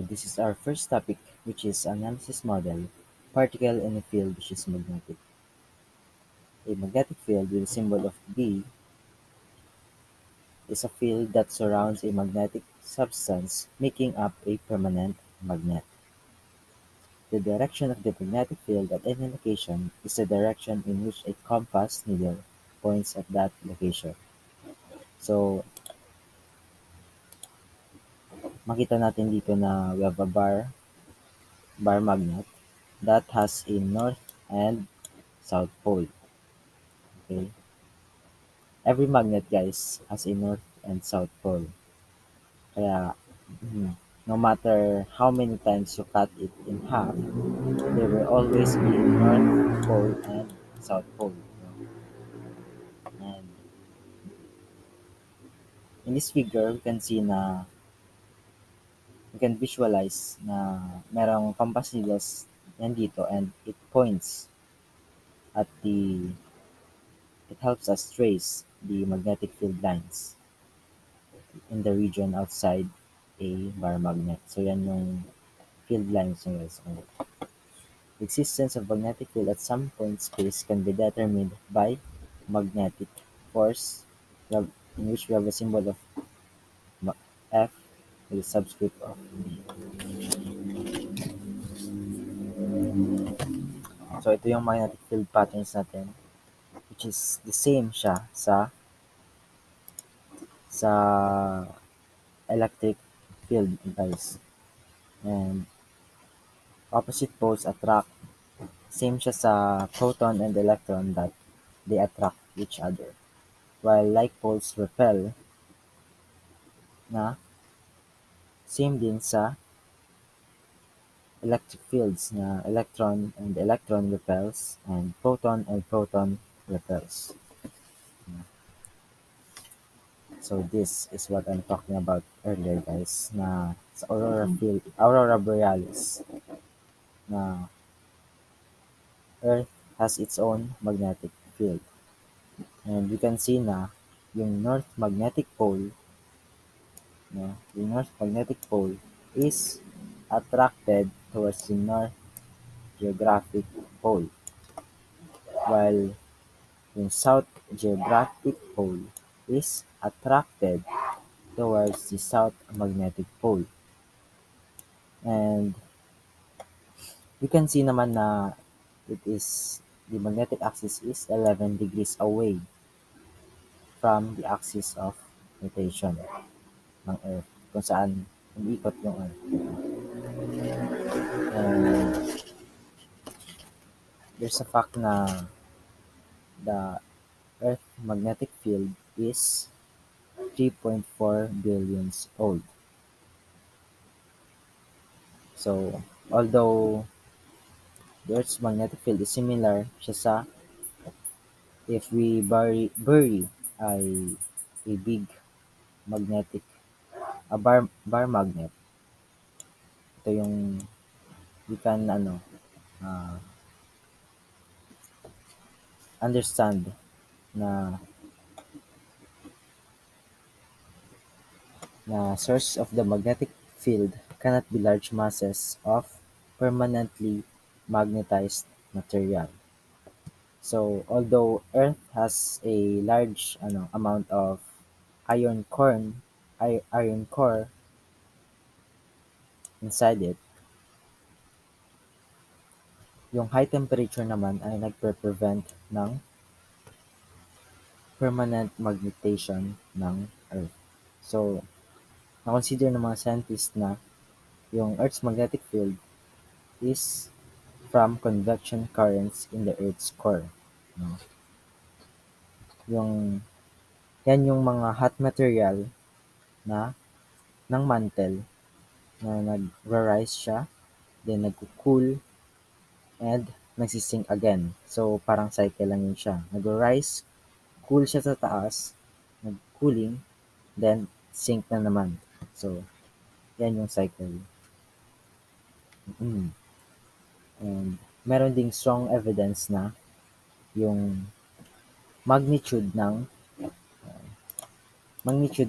this is our first topic, which is analysis model, particle in a field which is magnetic. A magnetic field with a symbol of B is a field that surrounds a magnetic substance, making up a permanent magnet. The direction of the magnetic field at any location is the direction in which a compass needle points at that location. So, makita natin dito na we have a bar magnet that has a north and south pole. Okay? Every magnet, guys, has a north and south pole. Kaya, no matter how many times you cut it in half, there will always be a north pole and south pole. And in this figure, we can visualize na merong compass needles yan dito and at the, it helps us trace the magnetic field lines in the region outside a bar magnet. So yan yung field lines niya, guys. The existence of magnetic field at some point space can be determined by magnetic force, in which we have a symbol of F with a subscript of B. So ito yung magnetic field patterns natin, which is the same siya sa electric field, guys. And opposite poles attract. Same siya sa proton and electron that they attract each other. While like poles repel, na same din sa electric fields na electron repels and proton repels. So this is what I'm talking about earlier, guys, na sa Aurora Borealis, na Earth has its own magnetic field. And you can see na yung North Magnetic Pole, no, yung North Magnetic Pole is attracted towards the North Geographic Pole, while yung South Geographic Pole is attracted towards the South Magnetic Pole. And you can see naman na the magnetic axis is 11 degrees away from the axis of rotation ng Earth, kung saan umiikot yung Earth. And there's a fact na the Earth magnetic field is 3.4 billions old. So, although the Earth's magnetic field is similar siya sa if we bury a big magnetic, bar magnet. Ito yung we can uh, understand na source of the magnetic field cannot be large masses of permanently magnetized material. So although Earth has a large amount of iron core iron core inside it, yung high temperature naman ay nagpe-prevent ng permanent magnetization ng Earth. So, na-consider ng mga scientists na yung Earth's magnetic field is from convection currents in the Earth's core. No? Yung, yan yung mga hot material na ng mantle na nag-rise siya, then nag-cool, and nagsisink again. So, parang cycle lang yun siya. Nag-rise, cool siya sa taas, nag-cooling, then sink na naman. So, yan yung cycle. Mm. And meron ding strong evidence na yung magnitude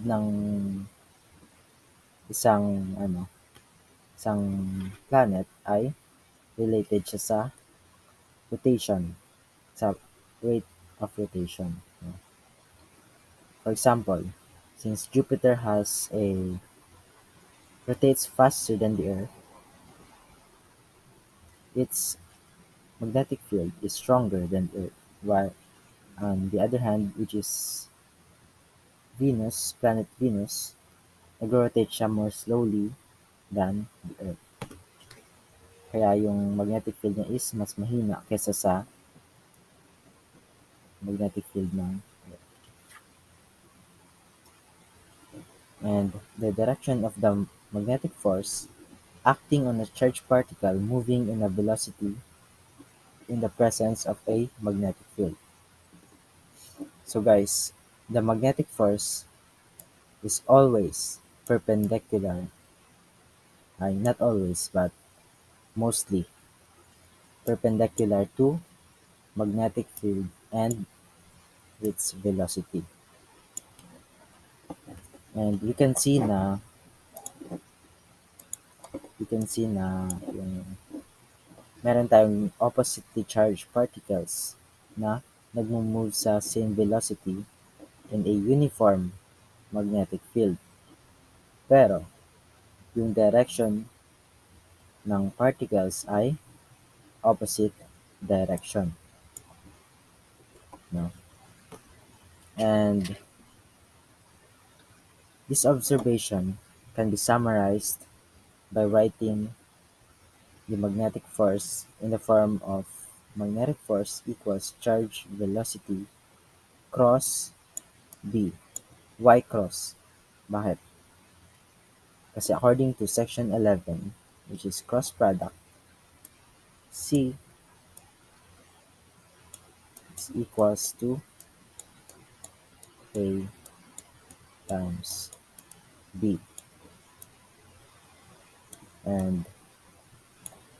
ng isang isang planet ay related siya sa rotation, sa rate of rotation. No? For example, since Jupiter has a rotates faster than the Earth, its magnetic field is stronger than Earth. While on the other hand, which is Venus, planet Venus, nagro-rotate siya more slowly than the Earth. Kaya yung magnetic field niya is mas mahina kaysa sa magnetic field ng Earth. And the direction of the magnetic force acting on a charged particle moving in a velocity in the presence of a magnetic field. So guys, the magnetic force is always perpendicular, not always, but mostly perpendicular to magnetic field and its velocity. And you can see na yung meron tayong oppositely charged particles na nagmo-move sa same velocity in a uniform magnetic field. Pero yung direction ng particles ay opposite direction, no? And this observation can be summarized by writing the magnetic force in the form of magnetic force equals charge velocity cross B. Why cross? Bakit? Kasi according to section 11, which is cross product, C is equals to A times B. And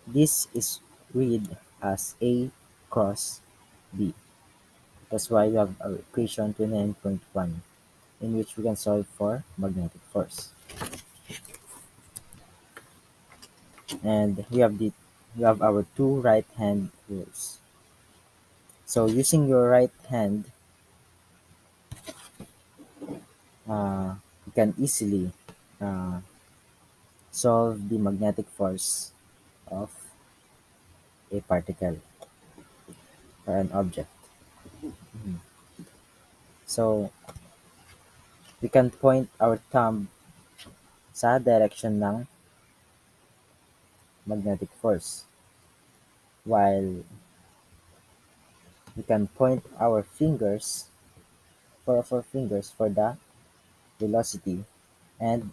this is read as A cross B. That's why we have our equation 29.1 in which we can solve for magnetic force. And we have our two right hand rules. So using your right hand, you can easily uh, solve the magnetic force of a particle or an object. So we can point our thumb sa direction ng magnetic force, while we can point our fingers for the velocity, and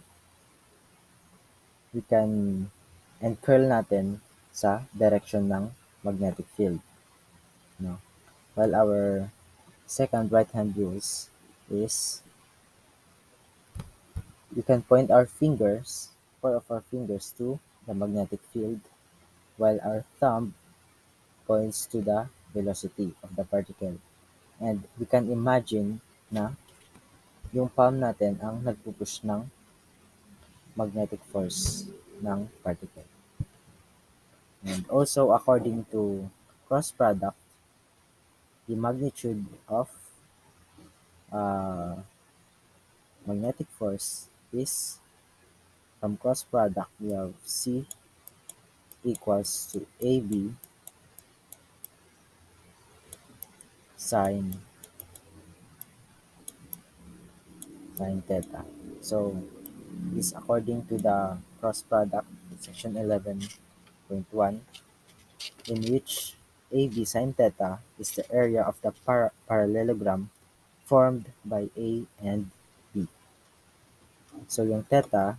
we can curl natin sa direction ng magnetic field, no? While our second right hand rules is we can point our fingers, four of our fingers to the magnetic field, while our thumb points to the velocity of the particle. And we can imagine na yung palm natin ang nagpupush ng magnetic force ng particle. And also, according to cross product, the magnitude of uh, magnetic force is, from cross product, we have C equals to AB sine theta. So this according to the cross product section 11.1, in which AB sine theta is the area of the parallelogram formed by A and B. So yung theta,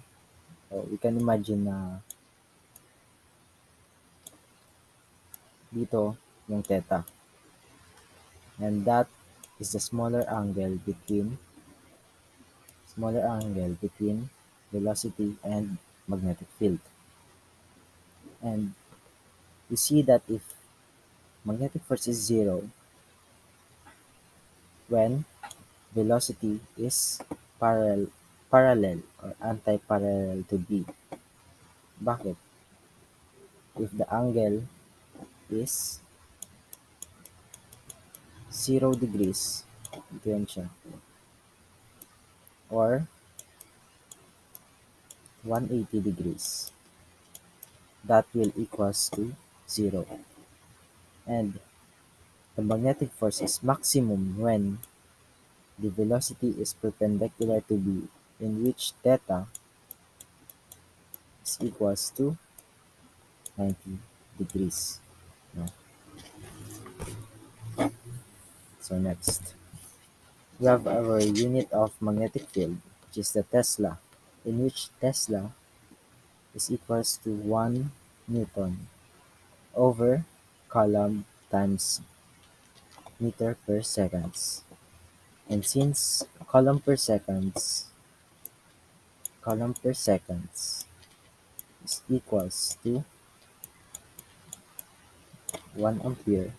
we can imagine na dito yung theta. And that is the smaller angle between velocity and magnetic field. And you see that if magnetic force is zero when velocity is parallel or anti-parallel to B. Bakit? If the angle is 0 degrees, ito yan siya, or 180 degrees, that will equals to 0. And the magnetic force is maximum when the velocity is perpendicular to B, in which theta is equals to 90 degrees. No? So next, we have our unit of magnetic field, which is the Tesla, in which Tesla is equals to 1 Newton over Coulomb times meter per seconds. And since Coulomb per seconds is equals to 1 ampere,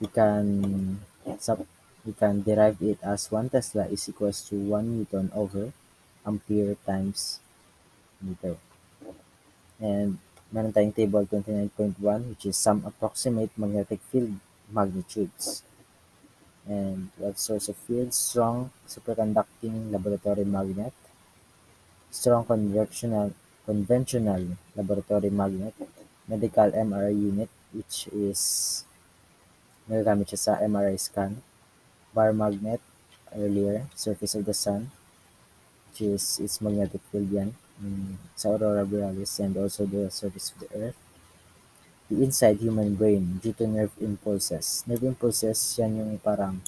we can sub we can derive it as 1 Tesla is equals to 1 Newton over ampere times meter. And meron tayong table 29.1, which is some approximate magnetic field magnitudes. And we have source of field: strong superconducting laboratory magnet, strong conventional laboratory magnet, medical MRI unit, which is nagagamit siya sa MRI scan, bar magnet, earlier, surface of the sun, which is its magnetic field yan, sa aurora borealis, and also the surface of the earth. The inside human brain due to nerve impulses. Nerve impulses, yan yung parang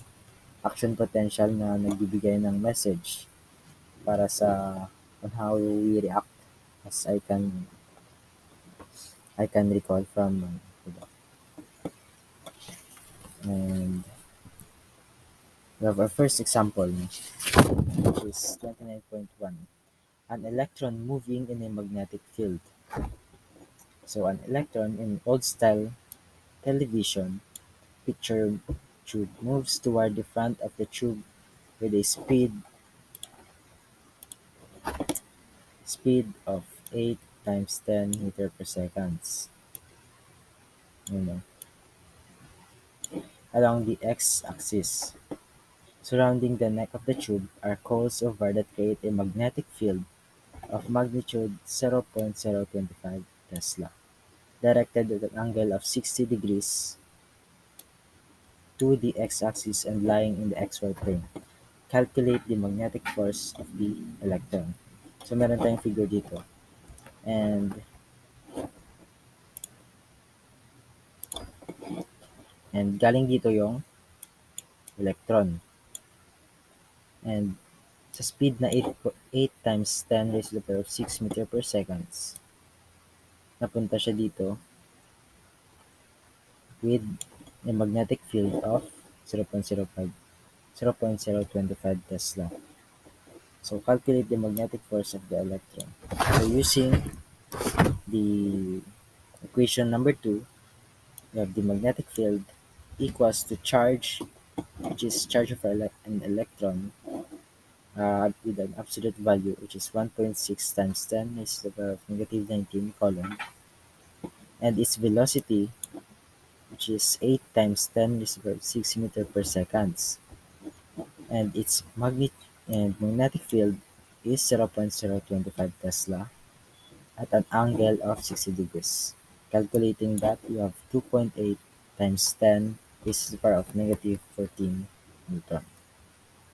action potential na nagbibigay ng message para sa on how we react, as I can recall from and we have our first example, which is 29.1. An electron moving in a magnetic field. So an electron in old style television picture tube moves toward the front of the tube with a speed of 8 times 10 meter per seconds. You know, along the x-axis. Surrounding the neck of the tube are coils of wire that create a magnetic field of magnitude 0.025 Tesla, directed at an angle of 60 degrees to the x-axis and lying in the xy plane. Calculate the magnetic force of the electron. So meron tayong figure dito. And galing dito yung electron. And sa speed na 8 times 10 raised to the power of 6 meter per seconds, napunta siya dito with a magnetic field of 0.025 Tesla. So calculate the magnetic force of the electron. So using the equation number 2, we have the magnetic field equals to charge, which is charge of an electron, with an absolute value, which is 1.6 times 10 raised to the power of negative 19 coulomb, and its velocity, which is 8 times 10 raised to the power of 6 meter per seconds, and its magnetic field is 0.025 Tesla at an angle of 60 degrees. Calculating that, you have 2.8 times 10 raised to the power of negative 14 Newton.